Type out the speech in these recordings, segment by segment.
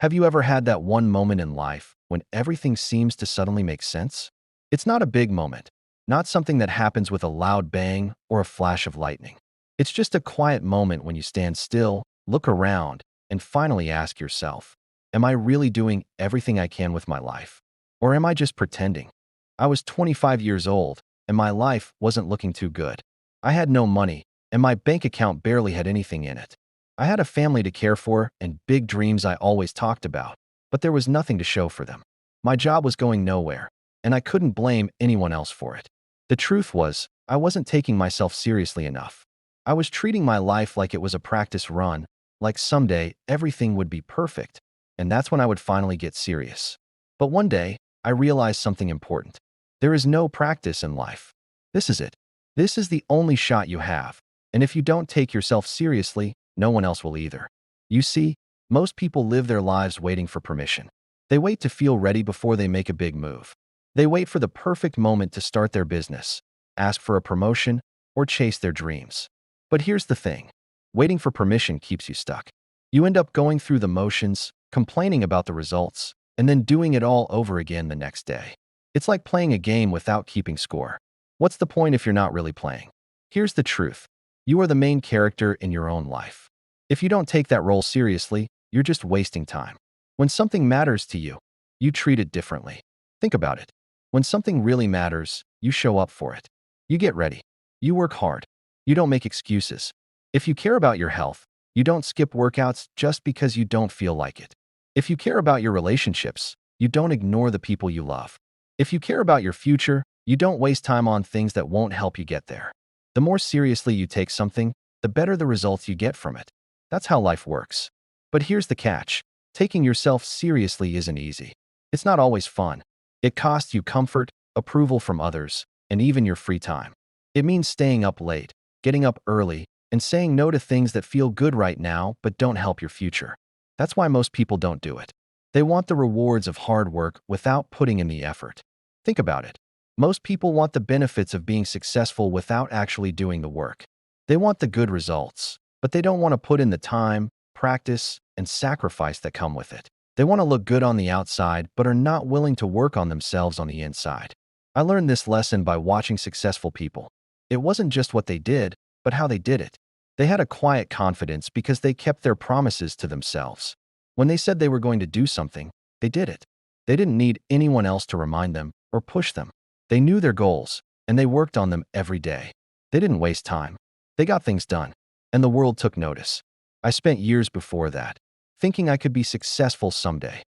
Have you ever had that one moment in life when everything seems to suddenly make sense? It's not a big moment, not something that happens with a loud bang or a flash of lightning. It's just a quiet moment when you stand still, look around, and finally ask yourself, am I really doing everything I can with my life? Or am I just pretending? I was 25 years old, and my life wasn't looking too good. I had no money, and my bank account barely had anything in it. I had a family to care for and big dreams I always talked about, but there was nothing to show for them. My job was going nowhere, and I couldn't blame anyone else for it. The truth was, I wasn't taking myself seriously enough. I was treating my life like it was a practice run, like someday everything would be perfect, and that's when I would finally get serious. But one day, I realized something important. There is no practice in life. This is it. This is the only shot you have, and if you don't take yourself seriously, no one else will either. You see, most people live their lives waiting for permission. They wait to feel ready before they make a big move. They wait for the perfect moment to start their business, ask for a promotion, or chase their dreams. But here's the thing. Waiting for permission keeps you stuck. You end up going through the motions, complaining about the results, and then doing it all over again the next day. It's like playing a game without keeping score. What's the point if you're not really playing? Here's the truth. You are the main character in your own life. If you don't take that role seriously, you're just wasting time. When something matters to you, you treat it differently. Think about it. When something really matters, you show up for it. You get ready. You work hard. You don't make excuses. If you care about your health, you don't skip workouts just because you don't feel like it. If you care about your relationships, you don't ignore the people you love. If you care about your future, you don't waste time on things that won't help you get there. The more seriously you take something, the better the results you get from it. That's how life works. But here's the catch. Taking yourself seriously isn't easy. It's not always fun. It costs you comfort, approval from others, and even your free time. It means staying up late, getting up early, and saying no to things that feel good right now but don't help your future. That's why most people don't do it. They want the rewards of hard work without putting in the effort. Think about it. Most people want the benefits of being successful without actually doing the work. They want the good results, but they don't want to put in the time, practice, and sacrifice that come with it. They want to look good on the outside, but are not willing to work on themselves on the inside. I learned this lesson by watching successful people. It wasn't just what they did, but how they did it. They had a quiet confidence because they kept their promises to themselves. When they said they were going to do something, they did it. They didn't need anyone else to remind them or push them. They knew their goals, and they worked on them every day. They didn't waste time. They got things done, and the world took notice. I spent years before that, thinking I could be successful someday.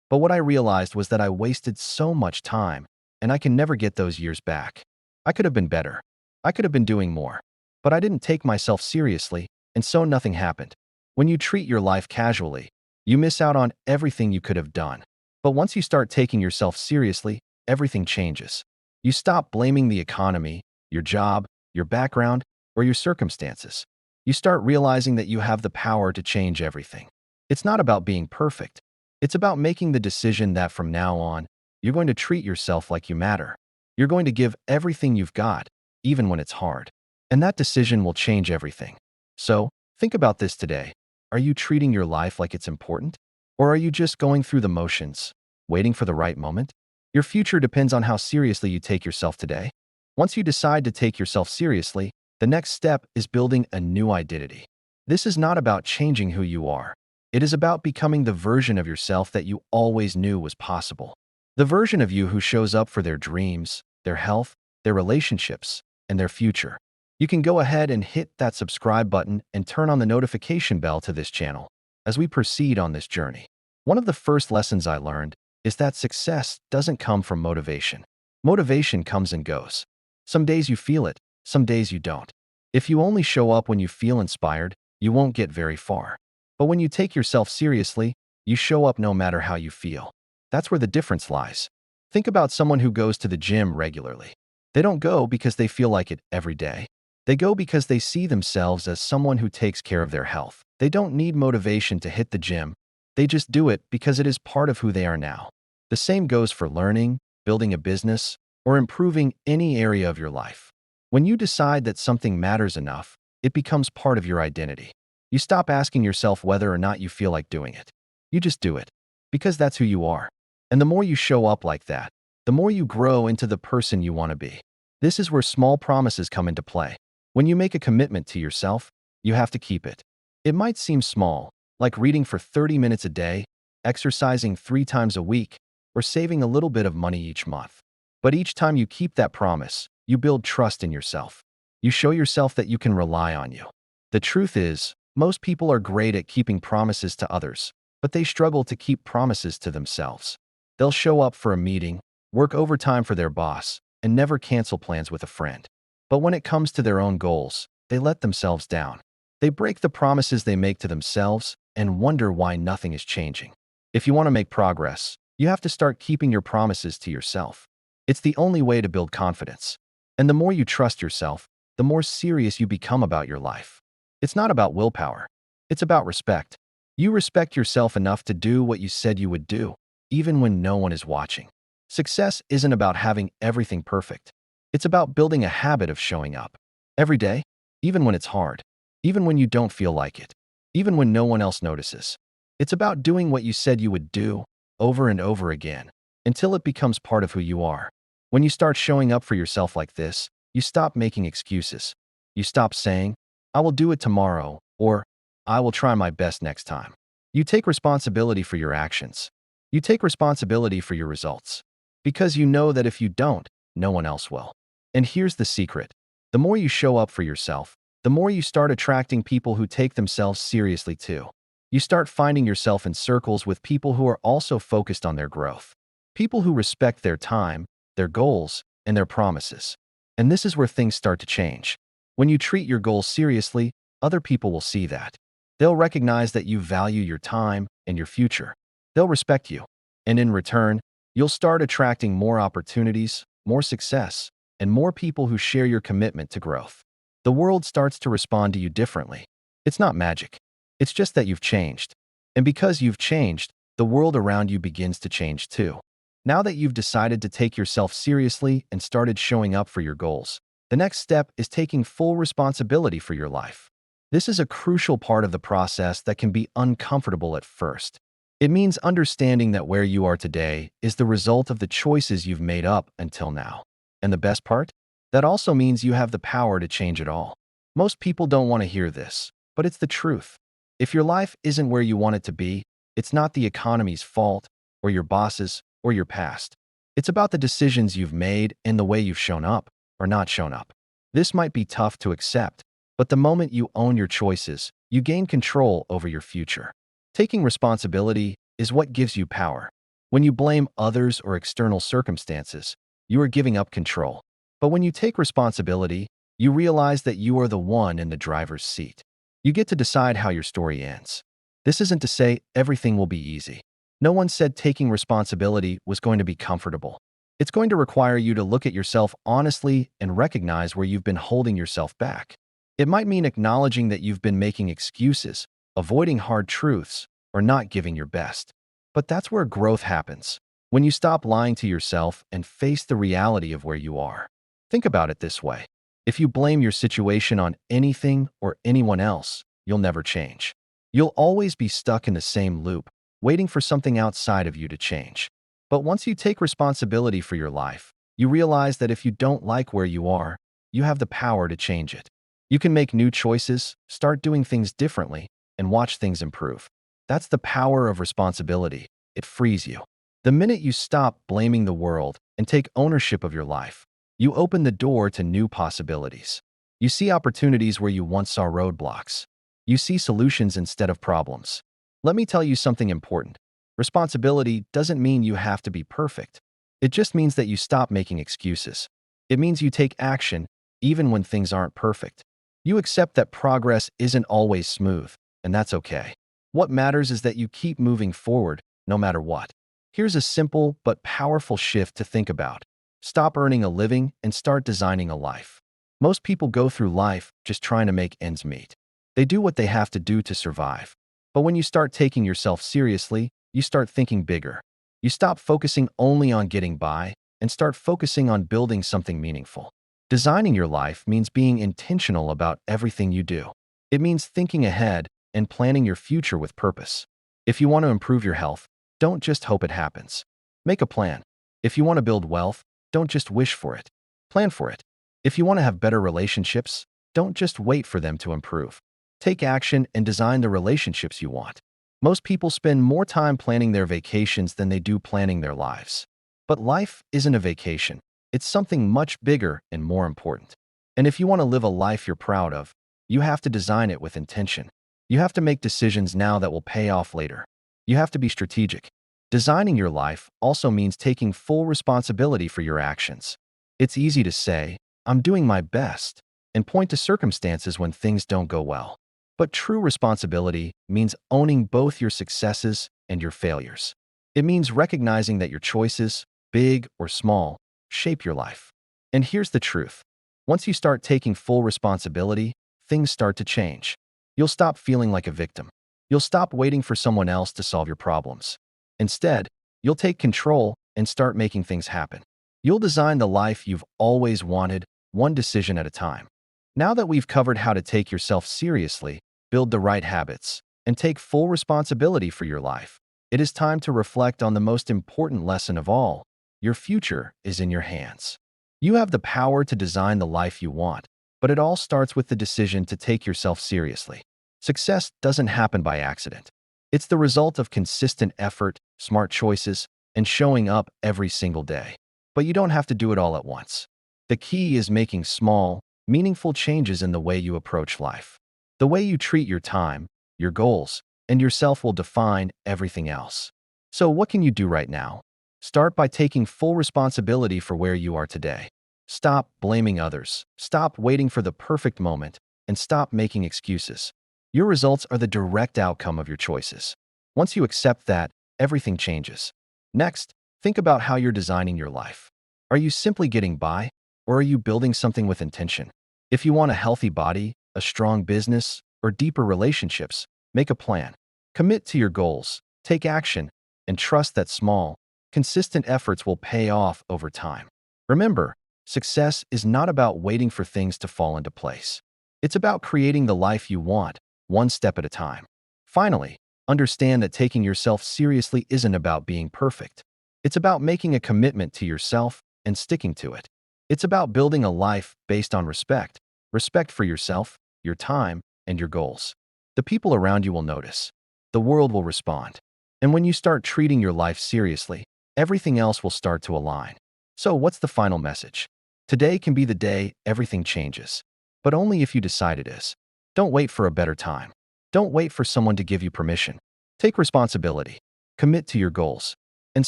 But what I realized was that I wasted so much time, and I can never get those years back. I could have been better. I could have been doing more. But I didn't take myself seriously, and so nothing happened. When you treat your life casually, you miss out on everything you could have done. But once you start taking yourself seriously, everything changes. You stop blaming the economy, your job, your background, or your circumstances. You start realizing that you have the power to change everything. It's not about being perfect. It's about making the decision that from now on, you're going to treat yourself like you matter. You're going to give everything you've got, even when it's hard. And that decision will change everything. So, think about this today. Are you treating your life like it's important? Or are you just going through the motions, waiting for the right moment? Your future depends on how seriously you take yourself today. Once you decide to take yourself seriously, the next step is building a new identity. This is not about changing who you are. It is about becoming the version of yourself that you always knew was possible. The version of you who shows up for their dreams, their health, their relationships, and their future. You can go ahead and hit that subscribe button and turn on the notification bell to this channel as we proceed on this journey. One of the first lessons I learned is that success doesn't come from motivation. Motivation comes and goes. Some days you feel it, some days you don't. If you only show up when you feel inspired, you won't get very far. But when you take yourself seriously, you show up no matter how you feel. That's where the difference lies. Think about someone who goes to the gym regularly. They don't go because they feel like it every day. They go because they see themselves as someone who takes care of their health. They don't need motivation to hit the gym. They just do it because it is part of who they are now. The same goes for learning, building a business, or improving any area of your life. When you decide that something matters enough, it becomes part of your identity. You stop asking yourself whether or not you feel like doing it. You just do it. because that's who you are. And the more you show up like that, the more you grow into the person you want to be. This is where small promises come into play. When you make a commitment to yourself, you have to keep it. It might seem small, like reading for 30 minutes a day, exercising 3 times a week, or saving a little bit of money each month. But each time you keep that promise, you build trust in yourself. You show yourself that you can rely on you. The truth is, most people are great at keeping promises to others, but they struggle to keep promises to themselves. They'll show up for a meeting, work overtime for their boss, and never cancel plans with a friend. But when it comes to their own goals, they let themselves down. They break the promises they make to themselves and wonder why nothing is changing. If you want to make progress, you have to start keeping your promises to yourself. It's the only way to build confidence. And the more you trust yourself, the more serious you become about your life. It's not about willpower. It's about respect. You respect yourself enough to do what you said you would do, even when no one is watching. Success isn't about having everything perfect. It's about building a habit of showing up every day, even when it's hard, even when you don't feel like it, even when no one else notices. It's about doing what you said you would do over and over again until it becomes part of who you are. When you start showing up for yourself like this, you stop making excuses. You stop saying, "I will do it tomorrow," or "I will try my best next time." You take responsibility for your actions. You take responsibility for your results. Because you know that if you don't, no one else will. And here's the secret. The more you show up for yourself, the more you start attracting people who take themselves seriously too. You start finding yourself in circles with people who are also focused on their growth. People who respect their time, their goals, and their promises. And this is where things start to change. When you treat your goals seriously, other people will see that. They'll recognize that you value your time and your future. They'll respect you. And in return, you'll start attracting more opportunities, more success, and more people who share your commitment to growth. The world starts to respond to you differently. It's not magic. It's just that you've changed. And because you've changed, the world around you begins to change too. Now that you've decided to take yourself seriously and started showing up for your goals, the next step is taking full responsibility for your life. This is a crucial part of the process that can be uncomfortable at first. It means understanding that where you are today is the result of the choices you've made up until now. And the best part? That also means you have the power to change it all. Most people don't want to hear this, but it's the truth. If your life isn't where you want it to be, it's not the economy's fault, or your boss's, or your past. It's about the decisions you've made and the way you've shown up, or not shown up. This might be tough to accept, but the moment you own your choices, you gain control over your future. Taking responsibility is what gives you power. When you blame others or external circumstances, you are giving up control. But when you take responsibility, you realize that you are the one in the driver's seat. You get to decide how your story ends. This isn't to say everything will be easy. No one said taking responsibility was going to be comfortable. It's going to require you to look at yourself honestly and recognize where you've been holding yourself back. It might mean acknowledging that you've been making excuses, avoiding hard truths, or not giving your best. But that's where growth happens, when you stop lying to yourself and face the reality of where you are. Think about it this way. If you blame your situation on anything or anyone else, you'll never change. You'll always be stuck in the same loop, waiting for something outside of you to change. But once you take responsibility for your life, you realize that if you don't like where you are, you have the power to change it. You can make new choices, start doing things differently, and watch things improve. That's the power of responsibility. It frees you. The minute you stop blaming the world and take ownership of your life, you open the door to new possibilities. You see opportunities where you once saw roadblocks. You see solutions instead of problems. Let me tell you something important. Responsibility doesn't mean you have to be perfect. It just means that you stop making excuses. It means you take action even when things aren't perfect. You accept that progress isn't always smooth, and that's okay. What matters is that you keep moving forward, no matter what. Here's a simple but powerful shift to think about. Stop earning a living and start designing a life. Most people go through life just trying to make ends meet. They do what they have to do to survive. But when you start taking yourself seriously, you start thinking bigger. You stop focusing only on getting by and start focusing on building something meaningful. Designing your life means being intentional about everything you do. It means thinking ahead and planning your future with purpose. If you want to improve your health, don't just hope it happens. Make a plan. If you want to build wealth, don't just wish for it. Plan for it. If you want to have better relationships, don't just wait for them to improve. Take action and design the relationships you want. Most people spend more time planning their vacations than they do planning their lives. But life isn't a vacation. It's something much bigger and more important. And if you want to live a life you're proud of, you have to design it with intention. You have to make decisions now that will pay off later. You have to be strategic. Designing your life also means taking full responsibility for your actions. It's easy to say, "I'm doing my best," and point to circumstances when things don't go well. But true responsibility means owning both your successes and your failures. It means recognizing that your choices, big or small, shape your life. And here's the truth. Once you start taking full responsibility, things start to change. You'll stop feeling like a victim. You'll stop waiting for someone else to solve your problems. Instead, you'll take control and start making things happen. You'll design the life you've always wanted, one decision at a time. Now that we've covered how to take yourself seriously, build the right habits, and take full responsibility for your life, it is time to reflect on the most important lesson of all. Your future is in your hands. You have the power to design the life you want, but it all starts with the decision to take yourself seriously. Success doesn't happen by accident. It's the result of consistent effort, smart choices, and showing up every single day. But you don't have to do it all at once. The key is making small, meaningful changes in the way you approach life. The way you treat your time, your goals, and yourself will define everything else. So what can you do right now? Start by taking full responsibility for where you are today. Stop blaming others. Stop waiting for the perfect moment, and stop making excuses. Your results are the direct outcome of your choices. Once you accept that, everything changes. Next, think about how you're designing your life. Are you simply getting by, or are you building something with intention? If you want a healthy body, a strong business, or deeper relationships, make a plan. Commit to your goals, take action, and trust that small, consistent efforts will pay off over time. Remember, success is not about waiting for things to fall into place. It's about creating the life you want, one step at a time. Finally, understand that taking yourself seriously isn't about being perfect. It's about making a commitment to yourself and sticking to it. It's about building a life based on respect, respect for yourself, your time, and your goals. The people around you will notice. The world will respond. And when you start treating your life seriously, everything else will start to align. So what's the final message? Today can be the day everything changes, but only if you decide it is. Don't wait for a better time. Don't wait for someone to give you permission. Take responsibility, commit to your goals, and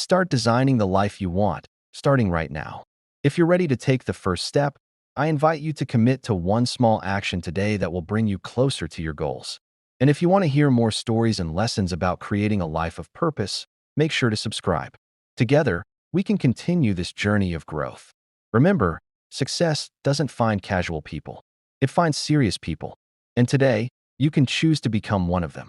start designing the life you want, starting right now. If you're ready to take the first step, I invite you to commit to one small action today that will bring you closer to your goals. And if you want to hear more stories and lessons about creating a life of purpose, make sure to subscribe. Together, we can continue this journey of growth. Remember, success doesn't find casual people. It finds serious people. And today, you can choose to become one of them.